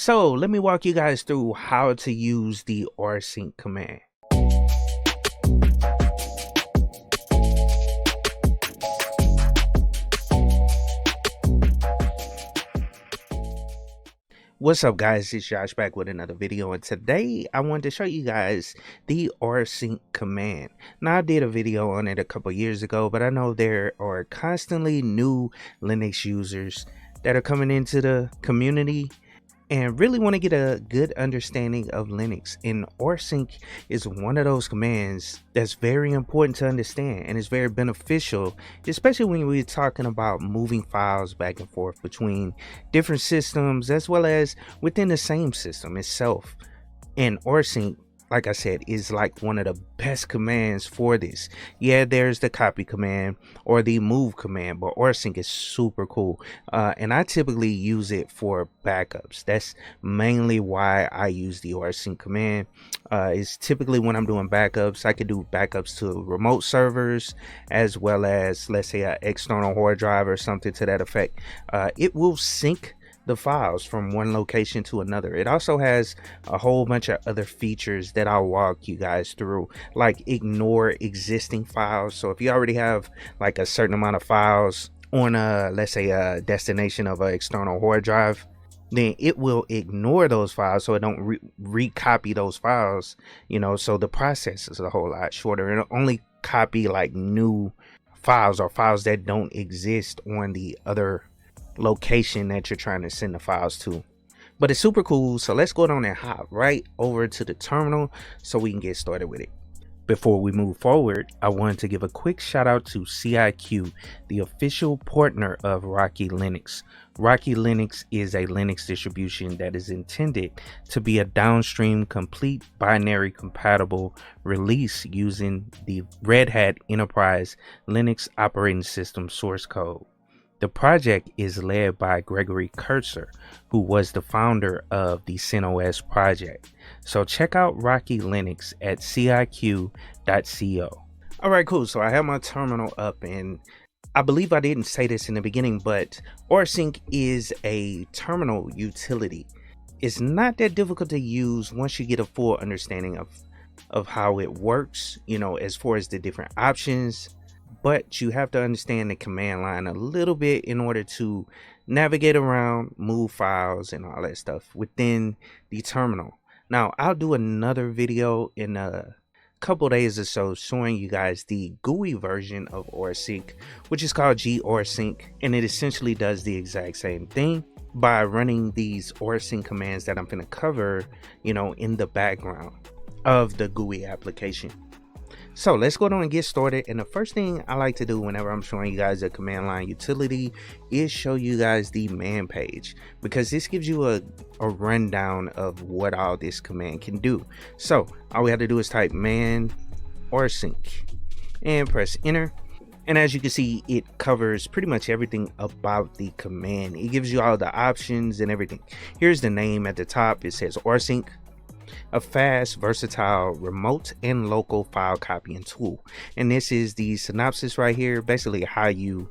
So let me walk you guys through how to use the rsync command. What's up guys, it's Josh back with another video, and today I wanted to show you guys the rsync command. Now I did a video on it a couple years ago, but I know there are constantly new Linux users that are coming into the community and really want to get a good understanding of Linux, and rsync is one of those commands that's very important to understand and is very beneficial, especially when we're talking about moving files back and forth between different systems as well as within the same system itself. And rsync, like I said, is like one of the best commands for this. Yeah, there's the copy command or the move command, but rsync is super cool. And I typically use it for backups. That's mainly why I use the rsync command. It's typically when I'm doing backups. I could do backups to remote servers as well as, let's say, an external hard drive or something to that effect. It will sync the files from one location to another. It also has a whole bunch of other features that I'll walk you guys through, like ignore existing files. So if you already have like a certain amount of files on let's say a destination of an external hard drive, then it will ignore those files so it don't recopy those files, you know, so the process is a whole lot shorter. It'll only copy like new files or files that don't exist on the other location that you're trying to send the files to. But it's super cool, so let's go down and hop right over to the terminal so we can get started with it. Before we move forward, I wanted to give a quick shout out to CIQ, the official partner of Rocky Linux. Rocky Linux is a Linux distribution that is intended to be a downstream complete binary compatible release using the Red Hat Enterprise Linux operating system source code. The project is led by Gregory Kurtzer, who was the founder of the CentOS project. So check out Rocky Linux at ciq.co. Alright, cool. So I have my terminal up, and I believe I didn't say this in the beginning, but rsync is a terminal utility. It's not that difficult to use once you get a full understanding of how it works, you know, as far as the different options. But you have to understand the command line a little bit in order to navigate around, move files, and all that stuff within the terminal. Now, I'll do another video in a couple days or so showing you guys the GUI version of rsync, which is called Rsync, and it essentially does the exact same thing by running these rsync commands that I'm going to cover, you know, in the background of the GUI application. So let's go down and get started. And the first thing I like to do whenever I'm showing you guys a command line utility is show you guys the man page, because this gives you a rundown of what all this command can do. So all we have to do is type man rsync and press enter. And as you can see, it covers pretty much everything about the command. It gives you all the options and everything. Here's the name at the top. It says rsync, a fast, versatile, remote and local file copying tool. And this is the synopsis right here, basically how you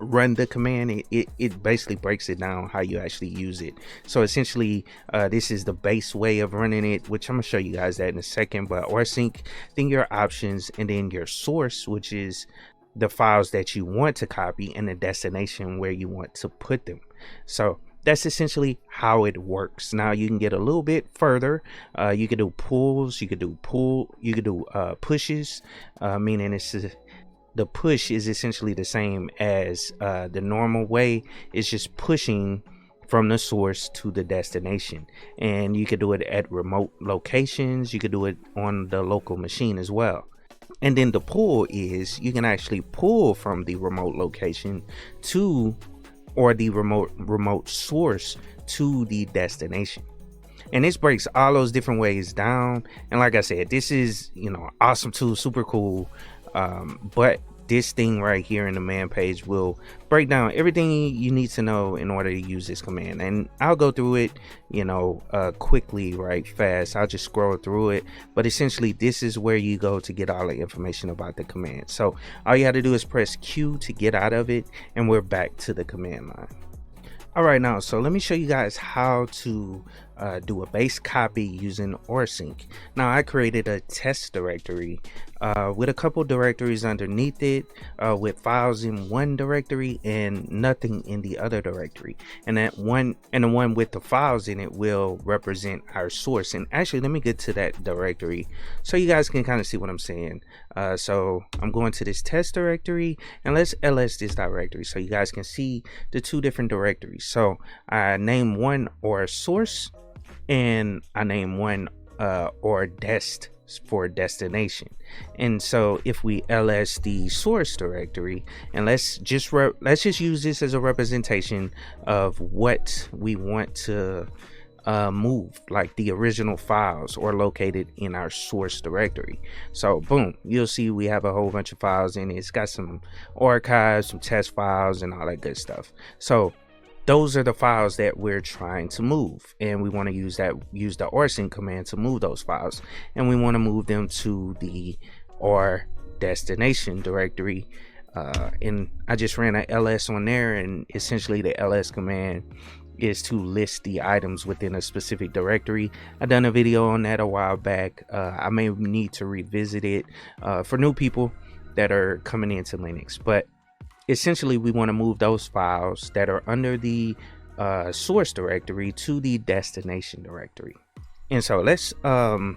run the command. It basically breaks it down how you actually use it. So essentially this is the base way of running it, which I'm gonna show you guys that in a second. But rsync, then your options, and then your source, which is the files that you want to copy, and the destination where you want to put them. So that's essentially how it works. Now you can get a little bit further. You could do pulls, you could do pushes, meaning it's the push is essentially the same as the normal way. It's just pushing from the source to the destination, and you could do it at remote locations. You could do it on the local machine as well. And then the pull is you can actually pull from the remote location to, or the remote source to the destination. And this breaks all those different ways down. And like I said, this is, you know, awesome tool, super cool. But this thing right here in the man page will break down everything you need to know in order to use this command. And I'll go through it, you know, quickly, right, fast. I'll just scroll through it, but essentially this is where you go to get all the information about the command. So all you have to do is press Q to get out of it, and we're back to the command line. All right, now, so let me show you guys how to do a base copy using Rsync. Now, I created a test directory with a couple directories underneath it, with files in one directory and nothing in the other directory. And the one with the files in it will represent our source. And actually, let me get to that directory so you guys can kind of see what I'm saying. So I'm going to this test directory, and let's ls this directory so you guys can see the two different directories. So I name one or source, and I name one or dest for destination. And so if we ls the source directory, and let's just use this as a representation of what we want to move, like the original files or located in our source directory. So boom, you'll see we have a whole bunch of files in it. It's got some archives, some test files, and all that good stuff. So those are the files that we're trying to move, and we want to use the rsync command to move those files, and we want to move them to the or destination directory. And I just ran a ls on there, and essentially the ls command is to list the items within a specific directory. I've done a video on that a while back. I may need to revisit it for new people that are coming into Linux, but essentially we want to move those files that are under the source directory to the destination directory. And so let's I'm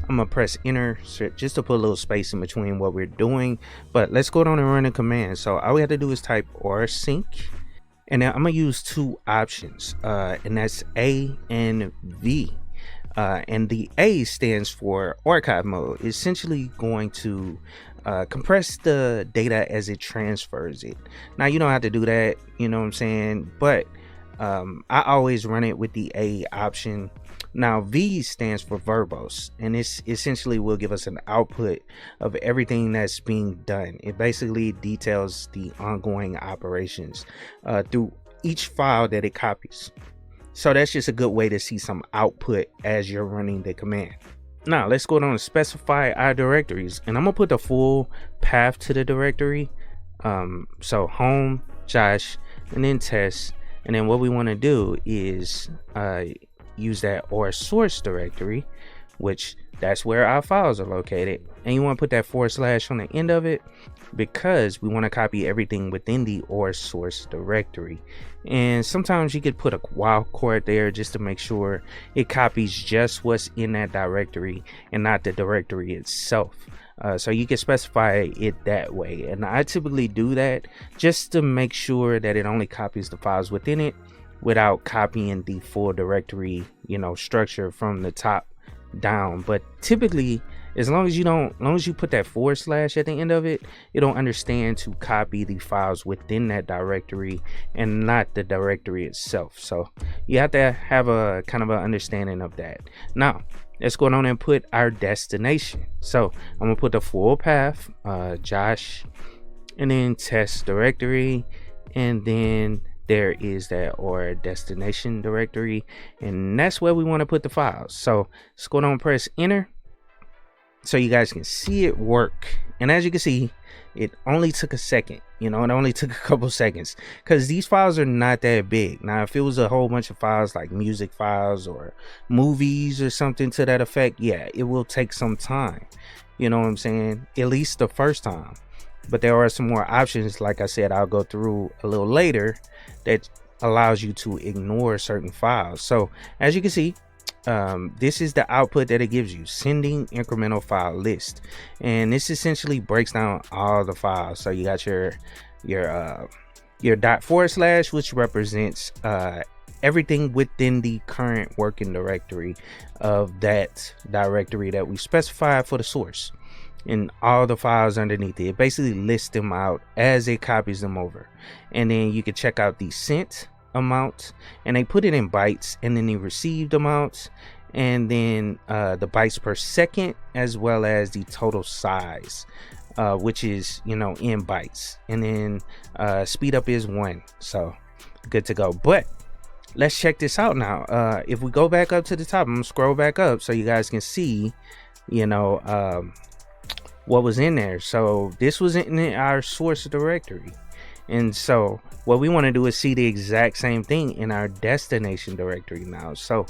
gonna press enter just to put a little space in between what we're doing, but let's go down and run a command. So all we have to do is type rsync, and now I'm gonna use two options, and that's A and V. And the A stands for archive mode. It's essentially going to compress the data as it transfers it. Now you don't have to do that, you know what I'm saying, but I always run it with the A option. Now V stands for verbose, and this essentially will give us an output of everything that's being done. It basically details the ongoing operations through each file that it copies. So that's just a good way to see some output as you're running the command. Now let's go down and specify our directories, and I'm gonna put the full path to the directory. So home, Josh, and then test. And then what we want to do is use that or source directory, which that's where our files are located. And you want to put that / on the end of it, because we want to copy everything within the or source directory. And sometimes you could put a wildcard there just to make sure it copies just what's in that directory and not the directory itself. So you can specify it that way, and I typically do that just to make sure that it only copies the files within it without copying the full directory, you know, structure from the top down. But typically, as long as you put that / at the end of it, it'll understand to copy the files within that directory and not the directory itself. So you have to have a kind of an understanding of that. Now let's go on and put our destination. So I'm gonna put the full path, Josh, and then test directory, and then there is that or destination directory, and that's where we want to put the files. So let's go on and press enter so you guys can see it work. And as you can see, it only took a second, you know, it only took a couple seconds, because these files are not that big. Now if it was a whole bunch of files like music files or movies or something to that effect, yeah, it will take some time, you know what I'm saying, at least the first time. But there are some more options, like I said, I'll go through a little later, that allows you to ignore certain files. So as you can see, this is the output that it gives you: sending incremental file list. And this essentially breaks down all the files. So you got your dot / which represents everything within the current working directory of that directory that we specified for the source, and all the files underneath it. It basically lists them out as it copies them over. And then you can check out the sent amount, and they put it in bytes, and then the received amounts, and then the bytes per second, as well as the total size, which is, you know, in bytes. And then speed up is 1, so good to go. But let's check this out now. If we go back up to the top, I'm gonna scroll back up so you guys can see, you know, what was in there. So this was in our source directory, and so what we want to do is see the exact same thing in our destination directory now. So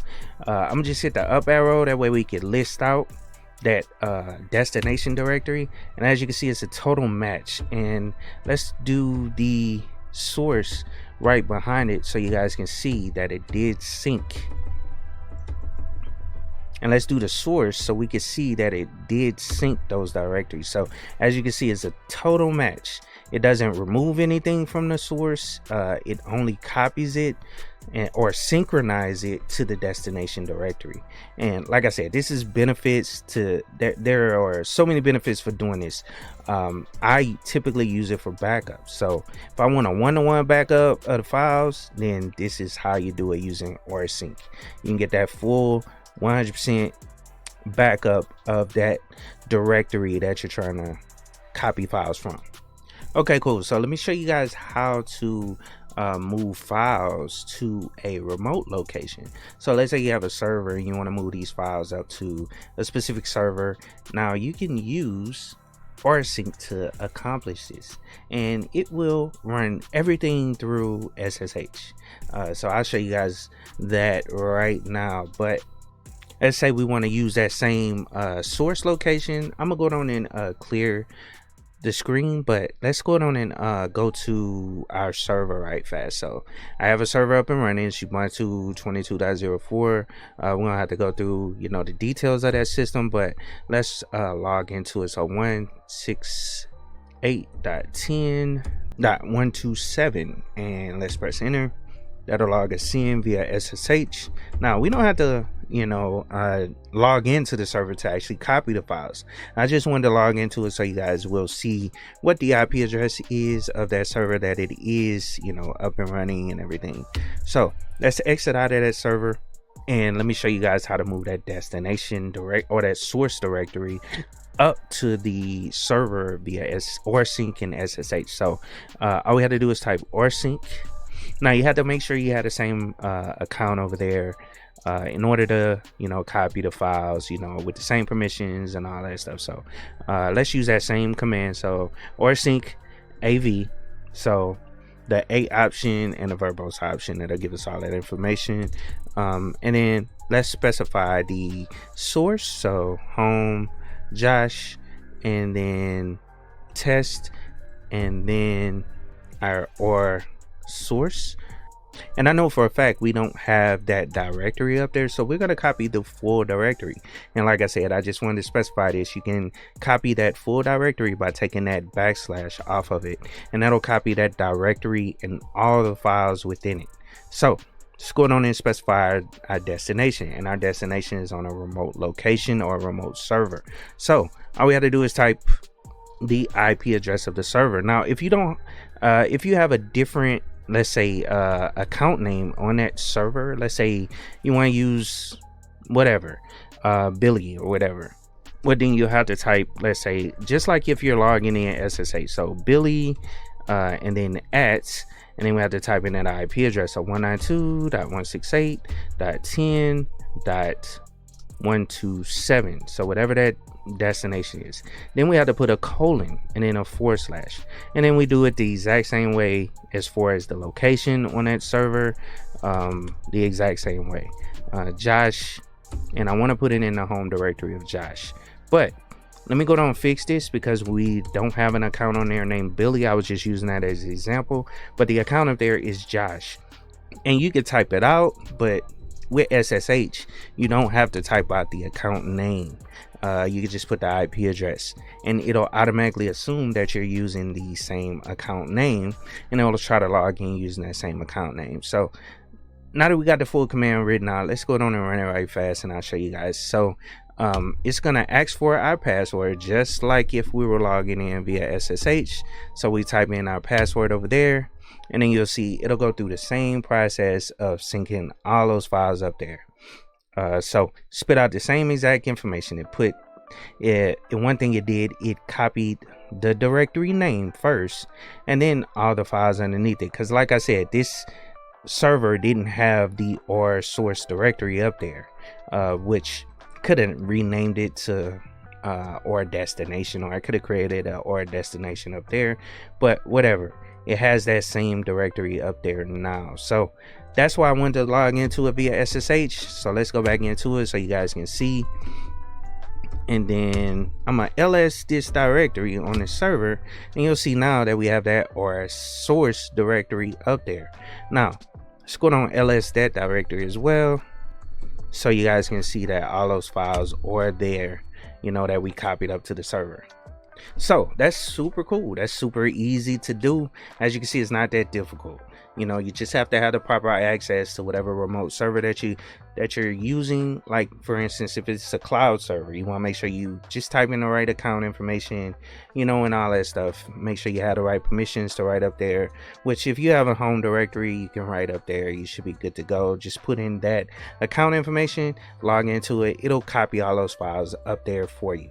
I'm gonna just hit the up arrow, that way we can list out that destination directory, and as you can see, it's a total match. And let's do the source right behind it so you guys can see that it did sync. And let's do the source so we can see that it did sync those directories. So as you can see, it's a total match. It doesn't remove anything from the source. It only copies it or synchronize it to the destination directory. And like I said, this is benefits to there are so many benefits for doing this. I typically use it for backup. So if I want a one-to-one backup of the files, then this is how you do it using Rsync. You can get that full 100% backup of that directory that you're trying to copy files from. Okay, cool. So let me show you guys how to move files to a remote location. So let's say you have a server and you want to move these files up to a specific server. Now you can use Rsync to accomplish this, and it will run everything through SSH. So I'll show you guys that right now. But let's say we want to use that same source location. I'm gonna go down and clear the screen, but let's go down and go to our server right fast. So I have a server up and running. It's Ubuntu 22.04. We're gonna have to go through, you know, the details of that system, but let's log into it. So 168.10.127, and let's press enter. That'll log us in via SSH. Now we don't have to, you know, log into the server to actually copy the files. I just wanted to log into it so you guys will see what the IP address is of that server, that it is, you know, up and running and everything. So let's exit out of that server, and let me show you guys how to move that destination direct or that source directory up to the server via Rsync and SSH. So all we have to do is type Rsync. Now you have to make sure you have the same account over there in order to, you know, copy the files, you know, with the same permissions and all that stuff. So let's use that same command. So Rsync AV, so the A option and the verbose option, that'll give us all that information. And then let's specify the source, so home Josh, and then test, and then our source. And I know for a fact we don't have that directory up there, so we're going to copy the full directory. And like I said, I just wanted to specify this. You can copy that full directory by taking that backslash off of it, and that'll copy that directory and all the files within it. So just going on and specify our destination, and our destination is on a remote location or a remote server. So all we have to do is type the IP address of the server. Now if you don't if you have a different, let's say account name on that server, let's say you want to use whatever, Billy or whatever, well then you'll have to type, let's say, just like if you're logging in SSH, so Billy and then @ and then we have to type in that IP address, so 192.168.10.127, so whatever that destination is. Then we have to put a colon and then a /, and then we do it the exact same way as far as the location on that server, the exact same way. Josh, and I want to put it in the home directory of Josh, but let me go down and fix this because we don't have an account on there named Billy. I was just using that as an example, but the account up there is Josh, and you could type it out, but with SSH you don't have to type out the account name. You can just put the IP address, and it'll automatically assume that you're using the same account name, and it'll try to log in using that same account name. So now that we got the full command written out, let's go down and run it right fast, and I'll show you guys. So it's gonna ask for our password just like if we were logging in via SSH. So we type in our password over there, and then you'll see it'll go through the same process of syncing all those files up there. So spit out the same exact information. It put it, and one thing it did, it copied the directory name first and then all the files underneath it, because like I said, this server didn't have the source directory up there, which could have renamed it to or destination, or I could have created a or destination up there, but whatever. it has that same directory up there now. So that's why I wanted to log into it via SSH. So let's go back into it so you guys can see. And then I'm gonna ls this directory on the server, and you'll see now that we have that or source directory up there. Now let's go on ls that directory as well, so you guys can see that all those files are there, you know, that we copied up to the server. So that's super cool. That's super easy to do. As you can see, it's not that difficult. You know, you just have to have the proper access to whatever remote server that you're using. Like for instance, if it's a cloud server, you want to make sure you just type in the right account information, you know, and all that stuff. Make sure you have the right permissions to write up there, which if you have a home directory, you can write up there. You should be good to go. Just put in that account information, log into it. It'll copy all those files up there for you.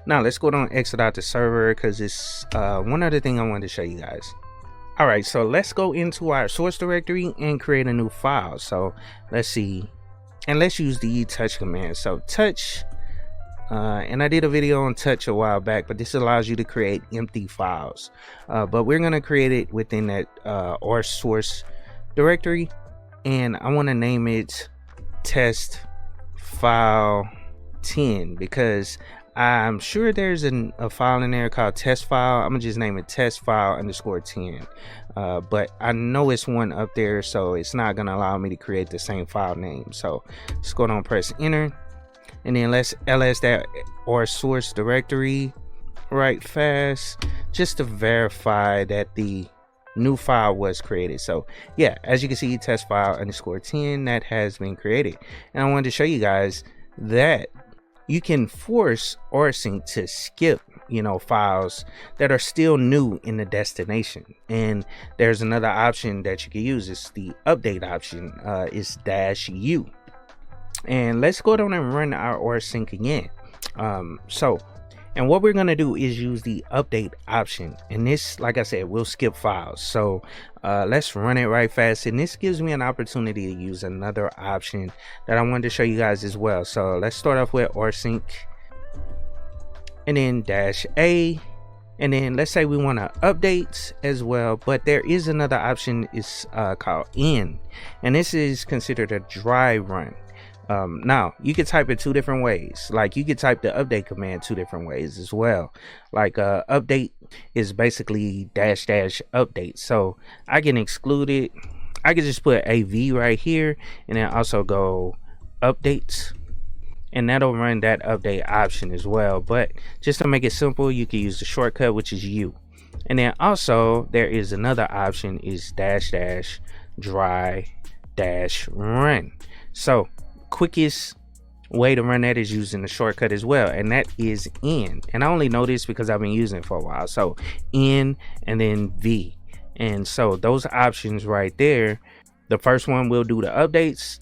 Now let's go down, exit out the server, because it's one other thing I wanted to show you guys. All right, so let's go into our source directory and create a new file. So let's see, and let's use the touch command. So touch, and I did a video on touch a while back, but this allows you to create empty files, but we're going to create it within that or source directory, and I want to name it test file 10 because I'm sure there's a file in there called test file. I'm gonna just name it test file _10, but I know it's one up there, so it's not gonna allow me to create the same file name. So let's go down, press enter, and then let's ls that or source directory right fast, just to verify that the new file was created. So yeah, as you can see, test file _10, that has been created. And I wanted to show you guys that you can force Rsync to skip, you know, files that are still new in the destination. And there's another option that you can use. It's the update option, is -u. And let's go down and run our Rsync again. And what we're going to do is use the update option, and this, like I said, will skip files. So let's run it right fast, and this gives me an opportunity to use another option that I wanted to show you guys as well. So let's start off with Rsync, and then -a, and then let's say we want to update as well, but there is another option, is called in, and this is considered a dry run. Now you could type it two different ways. Like you could type the update command two different ways as well. Like update is basically --update, so I can exclude it. I can just put AV right here, and then also go updates, and that'll run that update option as well. But just to make it simple, you can use the shortcut, which is U. And then also there is another option, is --dry -run. So quickest way to run that is using the shortcut as well, and that is in. And I only know this because I've been using it for a while. So in and then V, and so those options right there, the first one will do the updates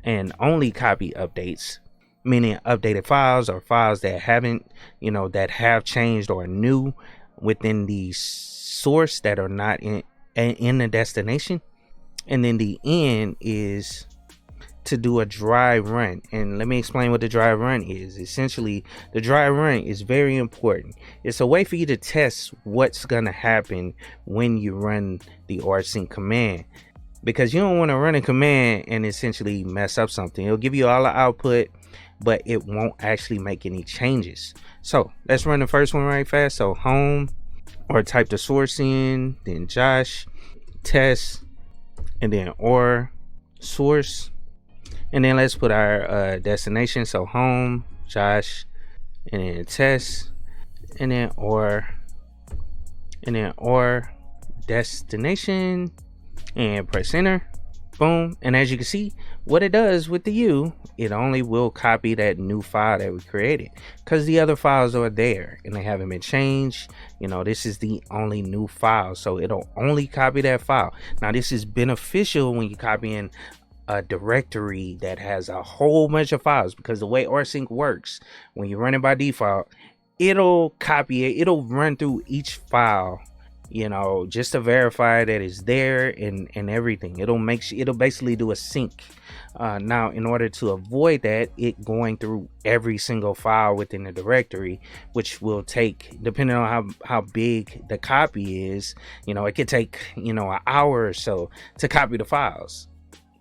and only copy updates, meaning updated files or files that haven't, you know, that have changed or new within the source that are not in the destination. And then the end is to do a dry run, and let me explain what the dry run is. Essentially, the dry run is very important. It's a way for you to test what's gonna happen when you run the Rsync command, because you don't want to run a command and essentially mess up something. It'll give you all the output, but it won't actually make any changes. So let's run the first one right fast. So home, or type the source in, then Josh test, and then or source. And then let's put our destination. So home, Josh, and then test, and then or destination, and press enter. Boom. And as you can see, what it does with the U, it only will copy that new file that we created, because the other files are there and they haven't been changed. You know, this is the only new file, so it'll only copy that file. Now this is beneficial when you copy in a directory that has a whole bunch of files, because the way Rsync works, when you run it by default, it'll copy it, it'll run through each file, you know, just to verify that it's there and everything. It'll basically do a sync. Now, in order to avoid that, it going through every single file within the directory, which will take, depending on how big the copy is, you know, it could take, you know, an hour or so to copy the files.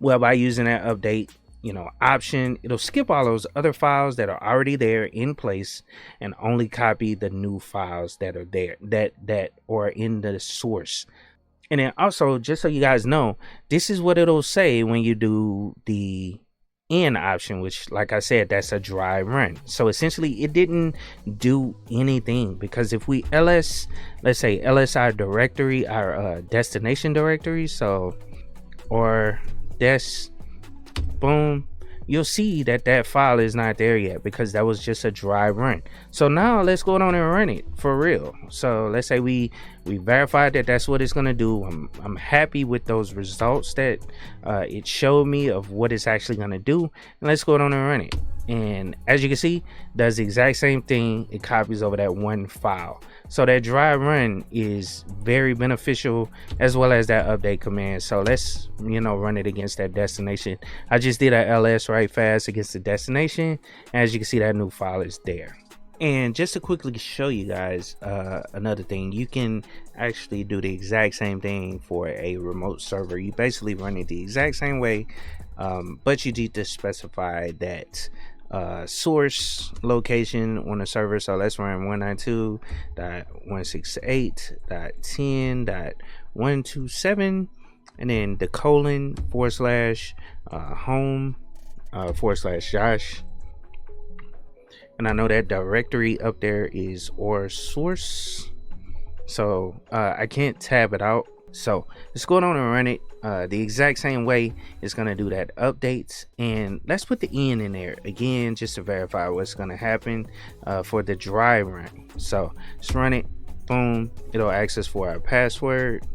Well, by using that update, you know, option, it'll skip all those other files that are already there in place and only copy the new files that are there, that are in the source. And then also, just so you guys know, this is what it'll say when you do the end option, which, like I said, that's a dry run. So essentially it didn't do anything, because if we let's say ls our directory, our destination directory, so, or des, boom, you'll see that that file is not there yet because that was just a dry run. So now let's go on and run it for real. So let's say we verified that that's what it's going to do. I'm happy with those results that it showed me of what it's actually going to do. And let's go on and run it. And as you can see, does the exact same thing. It copies over that one file. So that dry run is very beneficial, as well as that update command. So let's, you know, run it against that destination. I just did a ls right fast against the destination. As you can see, that new file is there. And just to quickly show you guys another thing, you can actually do the exact same thing for a remote server. You basically run it the exact same way, but you need to specify that source location on the server. So let's run 192.168.10.127 and then the colon /home /Josh. And I know that directory up there is or source, so I can't tab it out. So let's go on and run it the exact same way. It's gonna do that updates, and let's put the N in there again just to verify what's gonna happen for the dry run. So let's run it. Boom, it'll ask us for our password,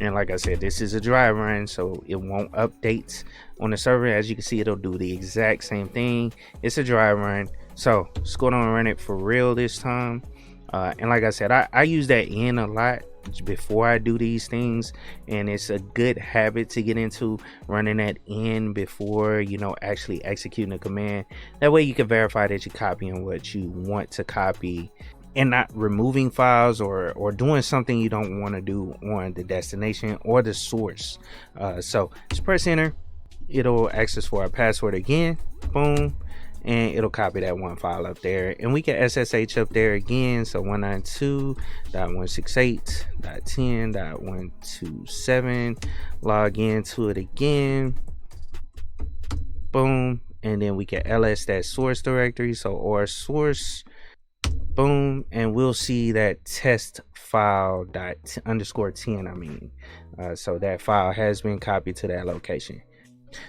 and like I said, this is a dry run, so it won't update on the server. As you can see, it'll do the exact same thing. It's a dry run, so let's go on and run it for real this time. And like I said, I use that N a lot before I do these things, and it's a good habit to get into, running that N before, you know, actually executing a command. That way you can verify that you're copying what you want to copy and not removing files or doing something you don't want to do on the destination or the source. So just press enter. It'll ask us for our password again. Boom. And it'll copy that one file up there, and we can SSH up there again. So 192.168.10.127, log into it again. Boom. And then we can ls that source directory, so or source. Boom, and we'll see that test file ._10. So that file has been copied to that location.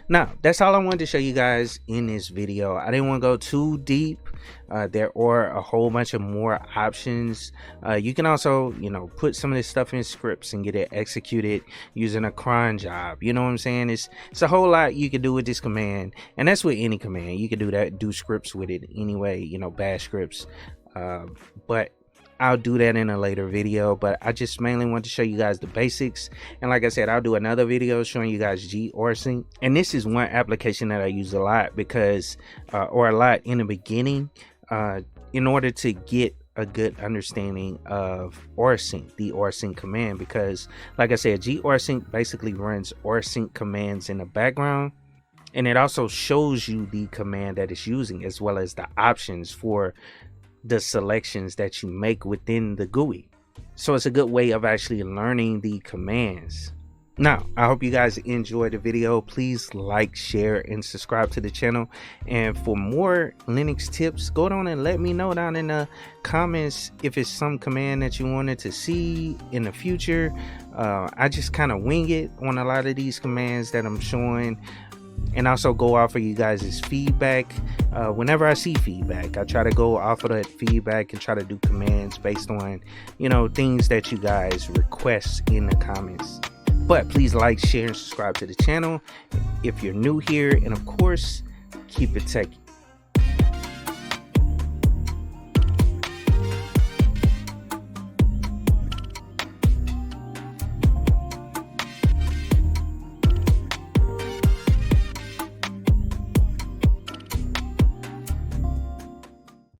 Now that's all I wanted to show you guys in this video. I didn't want to go too deep. There are a whole bunch of more options. You can also, you know, put some of this stuff in scripts and get it executed using a cron job. You know what I'm saying? It's a whole lot you can do with this command, and that's with any command. You can do that, do scripts with it anyway, you know, bash scripts. But I'll do that in a later video, but I just mainly want to show you guys the basics. And like I said, I'll do another video showing you guys Rsync. And this is one application that I use a lot because or a lot in the beginning, in order to get a good understanding of Rsync, the Rsync command, because like I said, Rsync basically runs Rsync commands in the background, and it also shows you the command that it's using, as well as the options for the selections that you make within the GUI. So it's a good way of actually learning the commands. Now, I hope you guys enjoyed the video. Please like, share, and subscribe to the channel. And for more Linux tips, go down and let me know down in the comments if it's some command that you wanted to see in the future. I just kind of wing it on a lot of these commands that I'm showing, and also go off of you guys' feedback. Whenever I see feedback, I try to go off of that feedback and try to do commands based on, you know, things that you guys request in the comments. But please like, share, and subscribe to the channel if you're new here, and of course, keep it techie.